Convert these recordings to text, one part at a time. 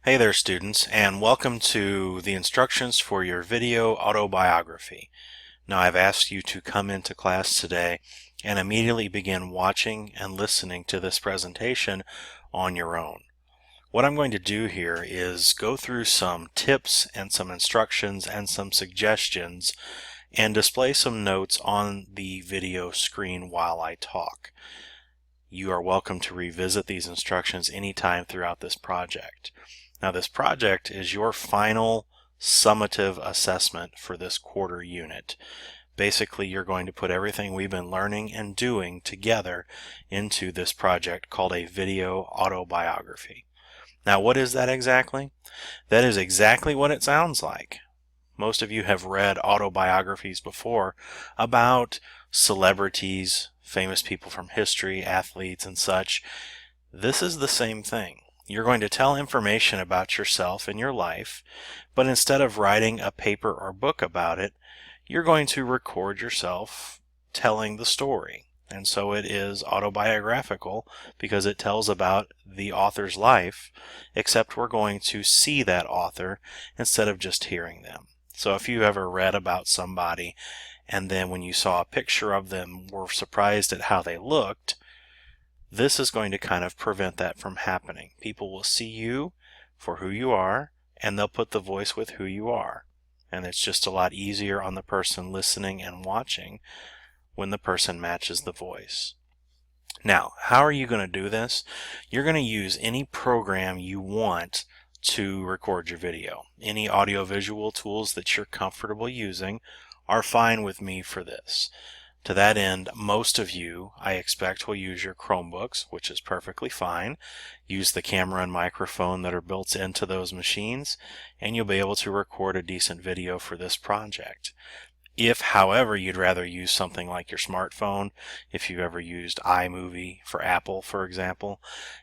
Hey there students, and welcome to the instructions for your video autobiography. Now I've asked you to come into class today and immediately begin watching and listening to this presentation on your own. What I'm going to do here is go through some tips and some instructions and some suggestions and display some notes on the video screen while I talk. You are welcome to revisit these instructions anytime throughout this project. Now this project is your final summative assessment for this quarter unit. Basically, you're going to put everything we've been learning and doing together into this project called a video autobiography. Now what is that exactly? That is exactly what it sounds like. Most of you have read autobiographies before about celebrities, famous people from history, athletes, and such. This is the same thing. You're going to tell information about yourself and your life, but instead of writing a paper or book about it, you're going to record yourself telling the story. And so it is autobiographical because it tells about the author's life, except we're going to see that author instead of just hearing them. So if you ever read about somebody and then when you saw a picture of them were surprised at how they looked, this is going to kind of prevent that from happening. People will see you for who you are, and they'll put the voice with who you are. And it's just a lot easier on the person listening and watching when the person matches the voice. Now, how are you going to do this? You're going to use any program you want to record your video. Any audiovisual tools that you're comfortable using are fine with me for this. To that end, most of you, I expect, will use your Chromebooks, which is perfectly fine. Use the camera and microphone that are built into those machines, and you'll be able to record a decent video for this project. If, however, you'd rather use something like your smartphone, if you ever used iMovie for Apple, for example,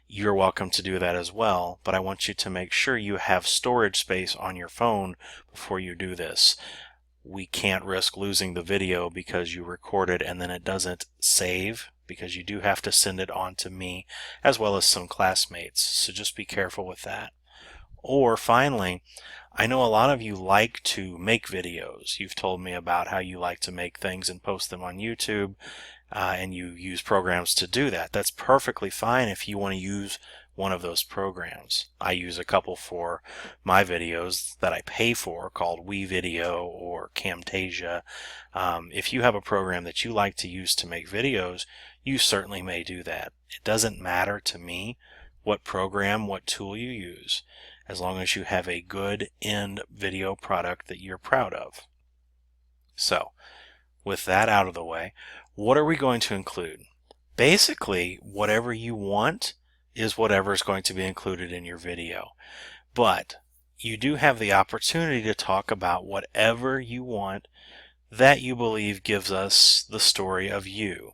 you're welcome to do that as well, but I want you to make sure you have storage space on your phone before you do this. We can't risk losing the video because you recorded and then it doesn't save, because you do have to send it on to me as well as some classmates, so just be careful with that. Or finally, I know a lot of you like to make videos. You've told me about how you like to make things and post them on YouTube, and you use programs to do that. That's perfectly fine if you want to use one of those programs. I use a couple for my videos that I pay for called WeVideo or Camtasia. If you have a program that you like to use to make videos, you certainly may do that. It doesn't matter to me what program, what tool you use, as long as you have a good end video product that you're proud of. So, with that out of the way, what are we going to include? Basically, whatever you want is whatever is going to be included in your video. But you do have the opportunity to talk about whatever you want that you believe gives us the story of you.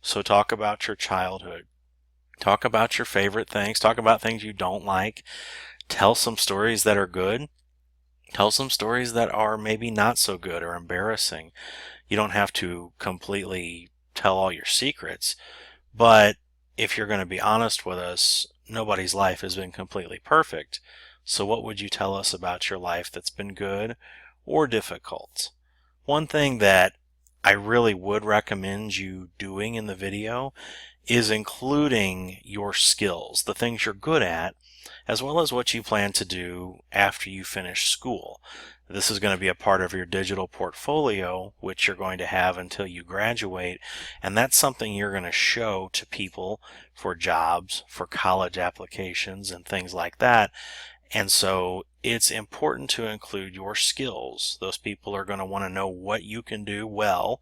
So talk about your childhood. Talk about your favorite things. Talk about things you don't like. Tell some stories that are good. Tell some stories that are maybe not so good or embarrassing. You don't have to completely tell all your secrets, but if you're going to be honest with us, nobody's life has been completely perfect. So what would you tell us about your life that's been good or difficult? One thing that I really would recommend you doing in the video is including your skills, the things you're good at, as well as what you plan to do after you finish school. This is going to be a part of your digital portfolio, which you're going to have until you graduate, and that's something you're going to show to people for jobs, for college applications, and things like that. And so it's important to include your skills. Those people are going to want to know what you can do well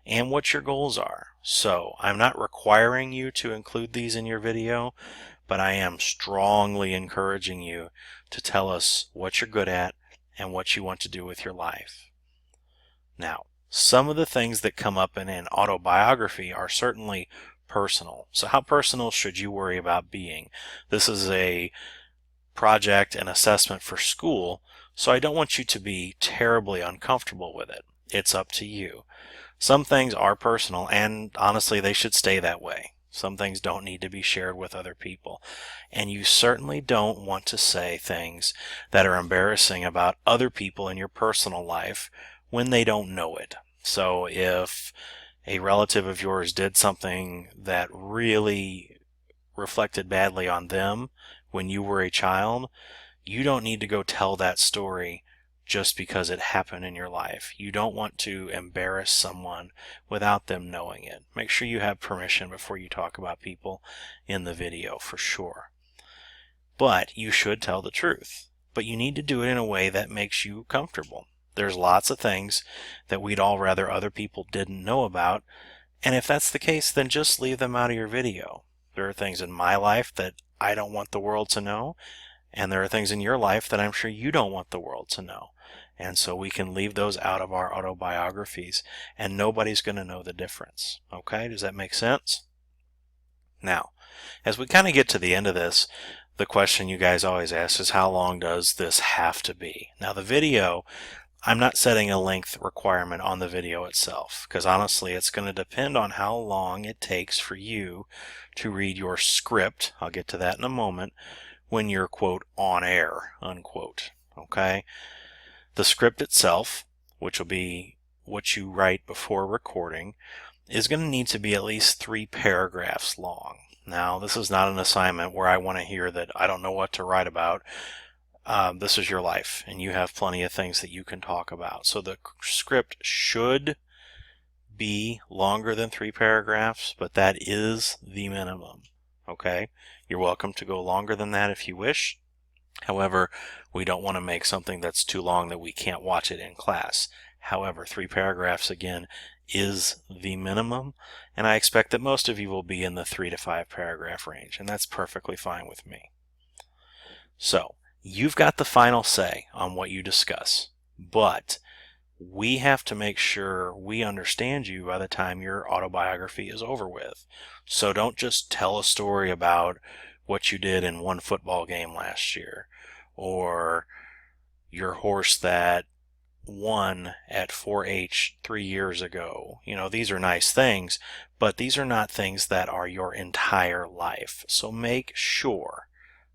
and what your goals are. So I'm not requiring you to include these in your video, but I am strongly encouraging you to tell us what you're good at and what you want to do with your life. Now, some of the things that come up in an autobiography are certainly personal. So how personal should you worry about being? This is a project and assessment for school, so I don't want you to be terribly uncomfortable with it. It's up to you. Some things are personal, and honestly, they should stay that way. Some things don't need to be shared with other people. And you certainly don't want to say things that are embarrassing about other people in your personal life when they don't know it. So if a relative of yours did something that really reflected badly on them when you were a child, you don't need to go tell that story just because it happened in your life. You don't want to embarrass someone without them knowing it. Make sure you have permission before you talk about people in the video for sure. But you should tell the truth. But you need to do it in a way that makes you comfortable. There's lots of things that we'd all rather other people didn't know about, and if that's the case, then just leave them out of your video. There are things in my life that I don't want the world to know, and there are things in your life that I'm sure you don't want the world to know. And so we can leave those out of our autobiographies, and nobody's going to know the difference. Okay, does that make sense? Now, as we kind of get to the end of this, the question you guys always ask is, how long does this have to be? Now, the video, I'm not setting a length requirement on the video itself, because honestly, it's going to depend on how long it takes for you to read your script. I'll get to that in a moment. When you're, quote, on air, unquote. Okay? The script itself, which will be what you write before recording, is going to need to be at least 3 paragraphs long. Now, this is not an assignment where I want to hear that I don't know what to write about. This is your life, and you have plenty of things that you can talk about. So the script should be longer than 3 paragraphs, but that is the minimum. Okay? You're welcome to go longer than that if you wish. However, we don't want to make something that's too long that we can't watch it in class. However, 3 paragraphs, again, is the minimum, and I expect that most of you will be in the 3 to 5 paragraph range, and that's perfectly fine with me. So, you've got the final say on what you discuss, but we have to make sure we understand you by the time your autobiography is over with. So don't just tell a story about what you did in one football game last year, or your horse that won at 4-H 3 years ago. You know, these are nice things, but these are not things that are your entire life. So make sure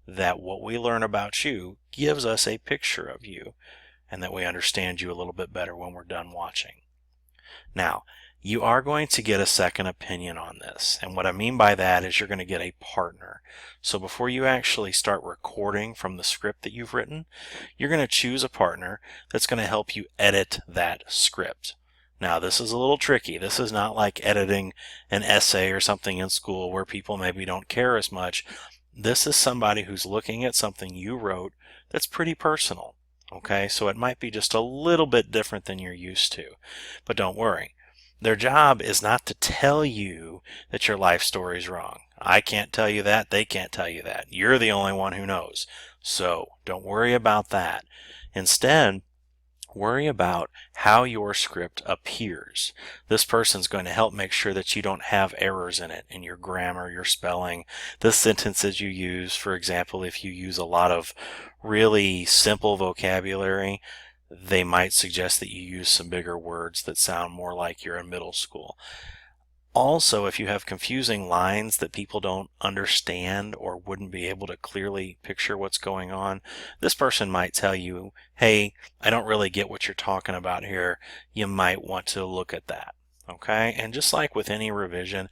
that what we learn about you gives us a picture of you, and that we understand you a little bit better when we're done watching. Now, you are going to get a second opinion on this, and what I mean by that is you're going to get a partner. So before you actually start recording from the script that you've written, you're going to choose a partner that's going to help you edit that script. Now, this is a little tricky. This is not like editing an essay or something in school where people maybe don't care as much. This is somebody who's looking at something you wrote that's pretty personal. Okay, so it might be just a little bit different than you're used to, but don't worry. Their job is not to tell you that your life story is wrong. I can't tell you that. They can't tell you that. You're the only one who knows. So don't worry about that. Instead, worry about how your script appears. This person's going to help make sure that you don't have errors in it, in your grammar, your spelling, the sentences you use. For example, if you use a lot of really simple vocabulary, they might suggest that you use some bigger words that sound more like you're in middle school. Also, if you have confusing lines that people don't understand or wouldn't be able to clearly picture what's going on, this person might tell you, hey, I don't really get what you're talking about here. You might want to look at that. Okay? And just like with any revision,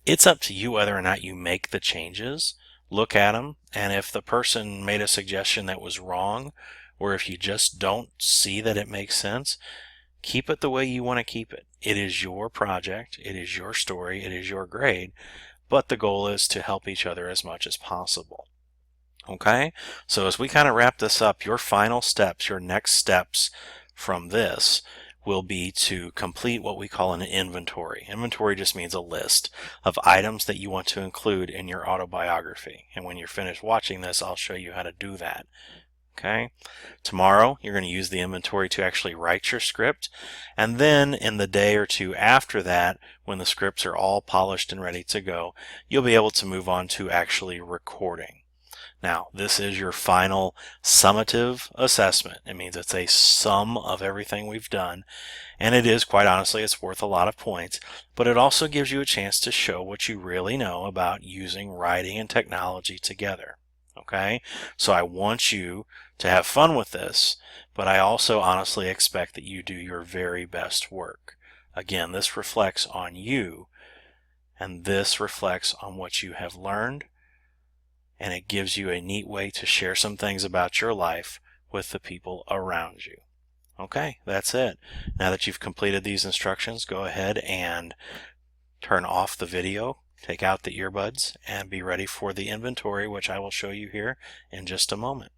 it's up to you whether or not you make the changes. Look at them, and if the person made a suggestion that was wrong, or if you just don't see that it makes sense, keep it the way you want to keep it. It is your project, it is your story, it is your grade, but the goal is to help each other as much as possible. Okay? So as we kind of wrap this up, your final steps, your next steps from this will be to complete what we call an inventory. Inventory just means a list of items that you want to include in your autobiography. And when you're finished watching this, I'll show you how to do that. Okay. Tomorrow, you're going to use the inventory to actually write your script. And then in the day or two after that, when the scripts are all polished and ready to go, you'll be able to move on to actually recording. Now, this is your final summative assessment. It means it's a sum of everything we've done, and it is, quite honestly, it's worth a lot of points, but it also gives you a chance to show what you really know about using writing and technology together. Okay, so I want you to have fun with this, but I also honestly expect that you do your very best work. Again, this reflects on you, and this reflects on what you have learned, and it gives you a neat way to share some things about your life with the people around you. Okay, that's it. Now that you've completed these instructions, go ahead and turn off the video, take out the earbuds, and be ready for the inventory, which I will show you here in just a moment.